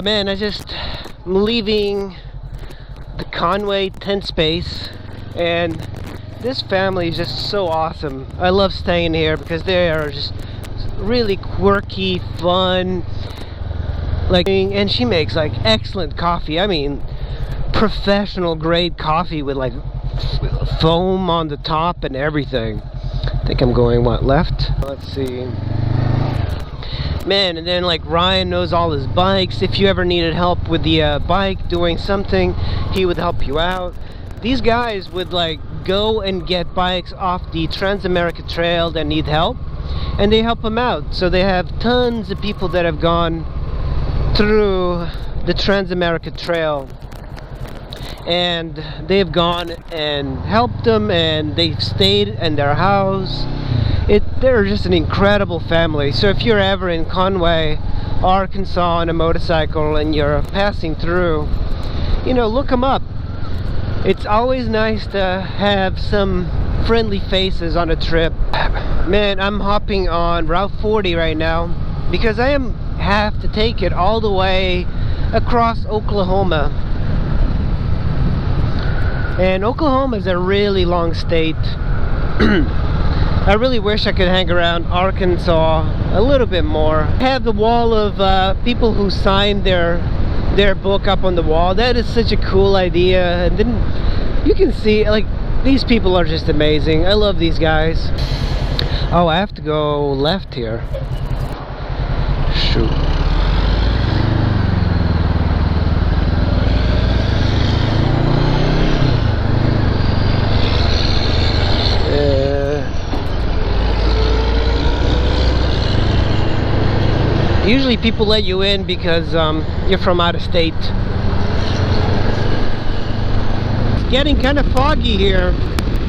Oh man, I'm leaving the Conway tent space, and this family is just so awesome. I love staying here because they are just really quirky, fun, and she makes like excellent coffee. I mean, professional grade coffee with like foam on the top and everything. I think I'm going, what, left? Let's see. Man, and then like Ryan knows all his bikes. If you ever needed help with the bike doing something, he would help you out. These guys would like go and get bikes off the Trans-America Trail that need help, and they help them out. So they have tons of people that have gone through the Trans-America Trail, and they've gone and helped them, and they've stayed in their house. They're just an incredible family. So if you're ever in Conway, Arkansas on a motorcycle and you're passing through, you know, look them up. It's always nice to have some friendly faces on a trip. Man, I'm hopping on Route 40 right now because I have to take it all the way across Oklahoma. And Oklahoma is a really long state. I really wish I could hang around Arkansas a little bit more. I have the wall of people who signed their book up on the wall. That is such a cool idea. And then you can see, like, these people are just amazing. I love these guys. Oh, I have to go left here. Shoot. Usually people let you in because you're from out of state. It's getting kind of foggy here.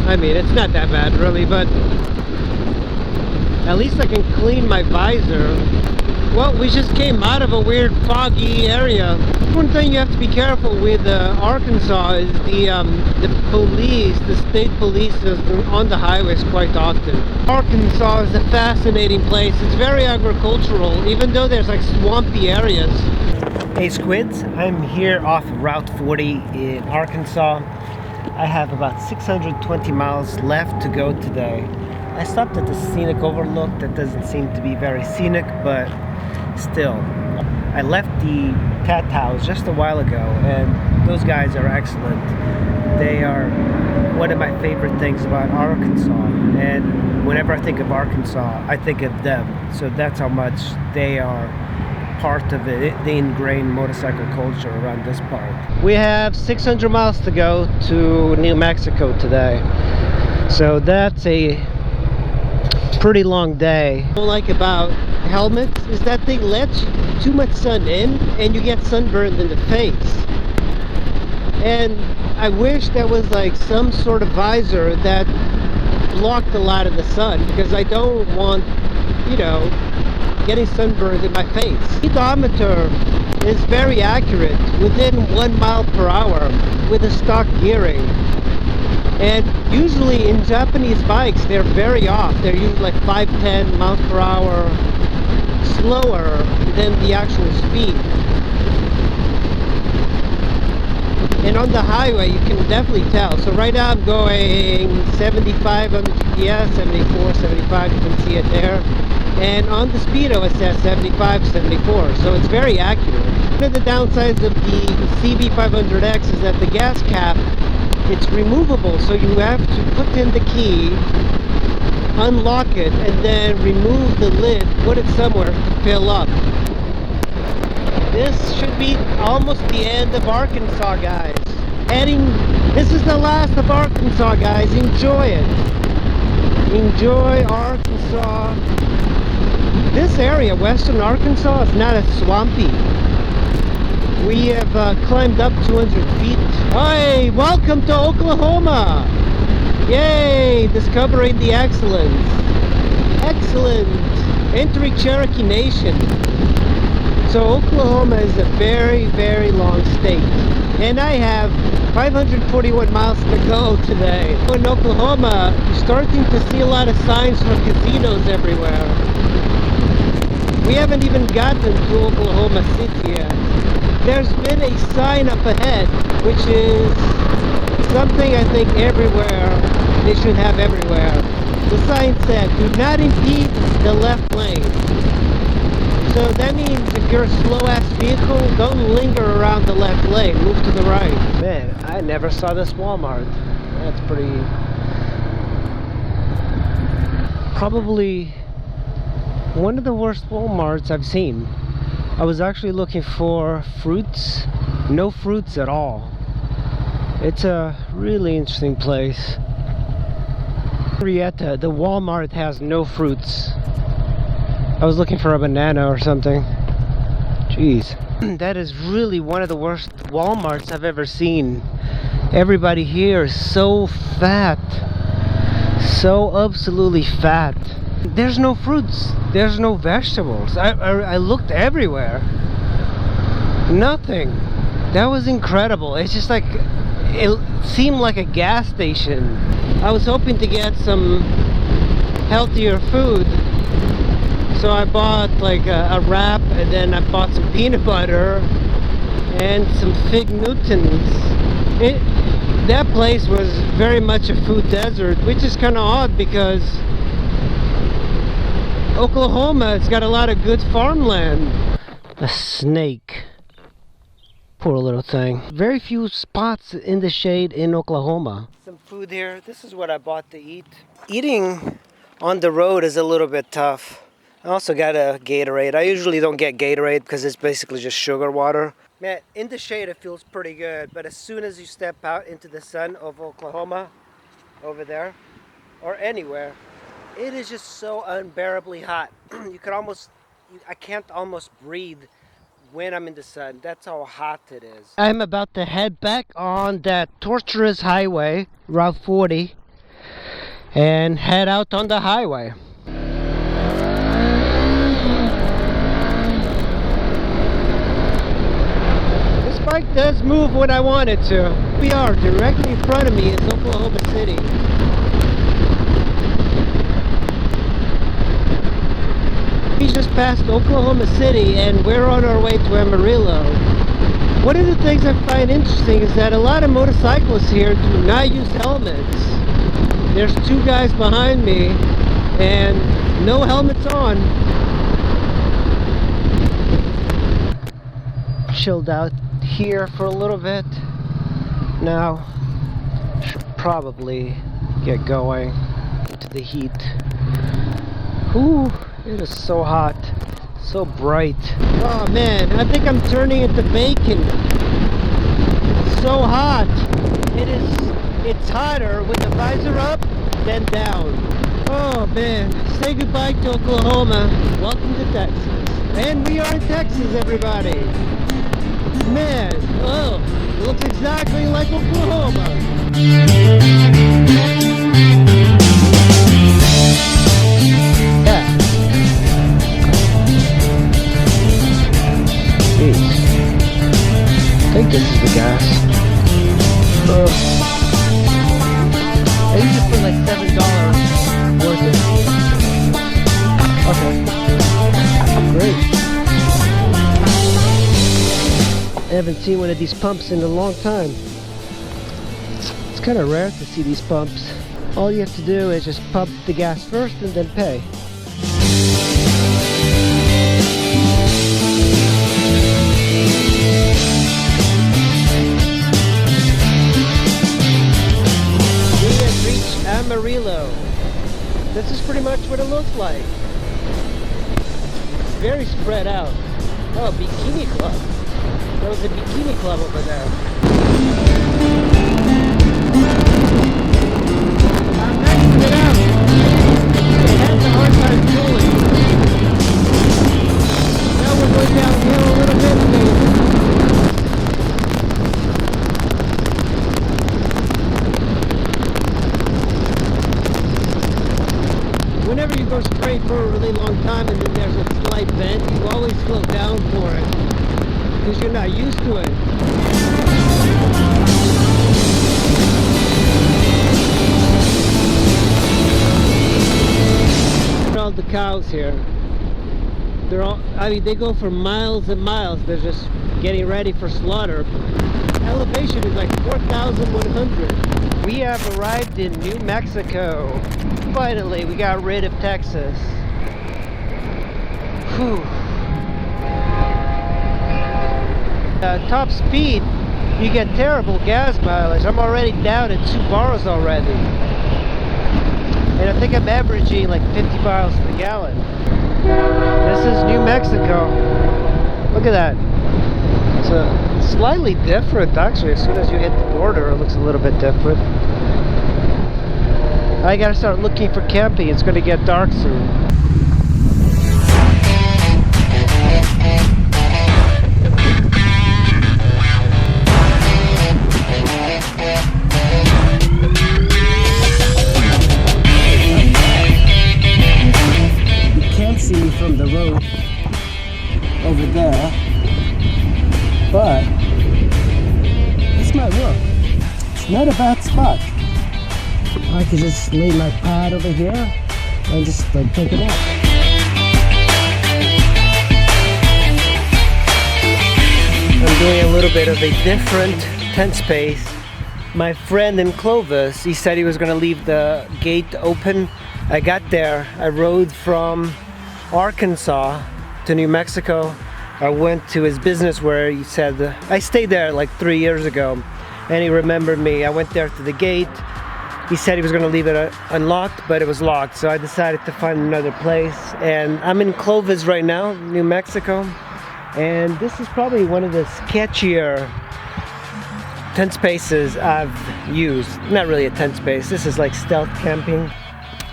I mean, it's not that bad really, but at least I can clean my visor. Well, we just came out of a weird foggy area. One thing you have to be careful with Arkansas is the police, the state police is on the highways quite often. Arkansas is a fascinating place. It's very agricultural, even though there's like swampy areas. Hey squids, I'm here off of Route 40 in Arkansas. I have about 620 miles left to go today. I stopped at the scenic overlook that doesn't seem to be very scenic, but still. I left the Tat House just a while ago, and those guys are excellent. They are one of my favorite things about Arkansas, and whenever I think of Arkansas, I think of them. So that's how much they are part of the ingrained motorcycle culture around this part. We have 600 miles to go to New Mexico today, so that's a pretty long day. What I like about helmets is that they let too much sun in and you get sunburned in the face. And I wish there was like some sort of visor that blocked a lot of the sun, because I don't want, you know, getting sunburned in my face. The speedometer is very accurate, within 1 mile per hour with the stock gearing. And usually in Japanese bikes, they're very off. They're usually like 5-10 miles per hour slower than the actual speed. And on the highway, you can definitely tell. So right now I'm going 75 on the GPS, 74, 75, you can see it there. And on the speedo it says 75, 74, so it's very accurate. One of the downsides of the CB500x is that the gas cap, it's removable, so you have to put in the key, unlock it, and then remove the lid, put it somewhere to fill up. This should be almost the end of Arkansas, guys. This is the last of Arkansas, guys. Enjoy it. Enjoy Arkansas. This area, western Arkansas, is not as swampy. We have climbed up 200 feet. Hi, welcome to Oklahoma. Yay, discovering the excellence. Excellent. Entering Cherokee Nation. So Oklahoma is a very, very long state. And I have 541 miles to go today. In Oklahoma, you're starting to see a lot of signs for casinos everywhere. We haven't even gotten to Oklahoma City yet. there's been a sign up ahead, which is something I think everywhere, they should have everywhere. The sign said, do not impede the left lane. So that means if you're a slow-ass vehicle, don't linger around the left lane, move to the right. Man, I never saw this Walmart. That's pretty... probably one of the worst Walmarts I've seen. I was actually looking for fruits, no fruits at all. It's a really interesting place. Henrietta, the Walmart has no fruits. I was looking for a banana or something. Jeez. That is really one of the worst Walmarts I've ever seen. Everybody here is so fat. So absolutely fat. There's no fruits. There's no vegetables. I looked everywhere. Nothing. That was incredible. It's just like, it seemed like a gas station. I was hoping to get some healthier food. So I bought like a wrap, and then I bought some peanut butter and some fig Newtons. That place was very much a food desert, which is kind of odd because Oklahoma, it's got a lot of good farmland. A snake. Poor little thing. Very few spots in the shade in Oklahoma. Some food here. This is what I bought to eat. Eating on the road is a little bit tough. I also got a Gatorade. I usually don't get Gatorade because it's basically just sugar water. Man, in the shade it feels pretty good, but as soon as you step out into the sun of Oklahoma, over there, or anywhere, it is just so unbearably hot. You could almost, I can't almost breathe when I'm in the sun. That's how hot it is. I'm about to head back on that torturous highway, Route 40, and head out on the highway. This bike does move when I want it to. We are directly in front of me is Oklahoma City. We just passed Oklahoma City and we're on our way to Amarillo. One of the things I find interesting is that a lot of motorcyclists here do not use helmets. There's two guys behind me and no helmets on. Chilled out here for a little bit. Now should probably get going into the heat. Ooh, it is so hot, so bright. Oh man, I think I'm turning into bacon. It's so hot. It's hotter with the visor up than down. Oh man, say goodbye to Oklahoma. Welcome to Texas. And we are in Texas, everybody. Man, oh, it looks exactly like Oklahoma. Yeah. Jeez. I think this is the gas. I usually put like $7 worth it. Okay. Great. I haven't seen one of these pumps in a long time. It's kind of rare to see these pumps. All you have to do is just pump the gas first and then pay. We have reached Amarillo. This is pretty much what it looks like. It's very spread out. Oh, Bikini Club. There was a bikini club over there. I'm maxing it out. It has a hard time pulling. Now we're going downhill a little bit. Whenever you go straight for a really long time and then there's a slight bend, you always slow down for it. Because you're not used to it. Look at all the cows here. They're all, I mean, they go for miles and miles. They're just getting ready for slaughter. Elevation is like 4,100. We have arrived in New Mexico. Finally, we got rid of Texas. Whew. Top speed, you get terrible gas mileage. I'm already down at 2 bars already. And I think I'm averaging like 50 miles to the gallon. This is New Mexico. Look at that. It's slightly different actually. As soon as you hit the border, it looks a little bit different. I gotta start looking for camping. It's gonna get dark soon. See me from the road over there, but this might work. It's not a bad spot. I could just lay my pad over here and just like take it out. I'm doing a little bit of a different tent space. My friend in Clovis, he said he was going to leave the gate open. I got there, I rode from Arkansas to New Mexico. I went to his business where he said, I stayed there like 3 years ago, and he remembered me. I went there to the gate. He said he was going to leave it unlocked, but it was locked, so I decided to find another place. And I'm in Clovis right now, New Mexico, and this is probably one of the sketchier tent spaces I've used. Not really a tent space, this is like stealth camping.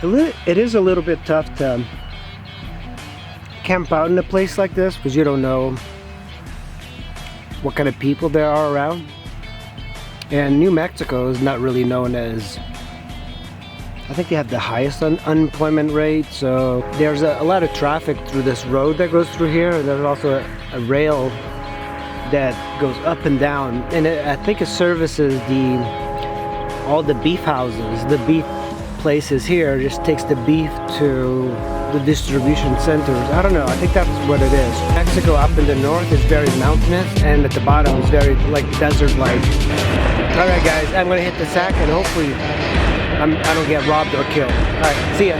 It is a little bit tough to camp out in a place like this because you don't know what kind of people there are around. And New Mexico is not really known as, I think they have the highest unemployment rate, so there's a lot of traffic through this road that goes through here, and there's also a rail that goes up and down, and I think it services all the beef houses, the beef places here, just takes the beef to the distribution centers. I don't know, I think that's what it is. Mexico up in the north is very mountainous, and at the bottom is very like desert-like. Alright guys, I'm gonna hit the sack and hopefully I don't get robbed or killed. Alright, see ya.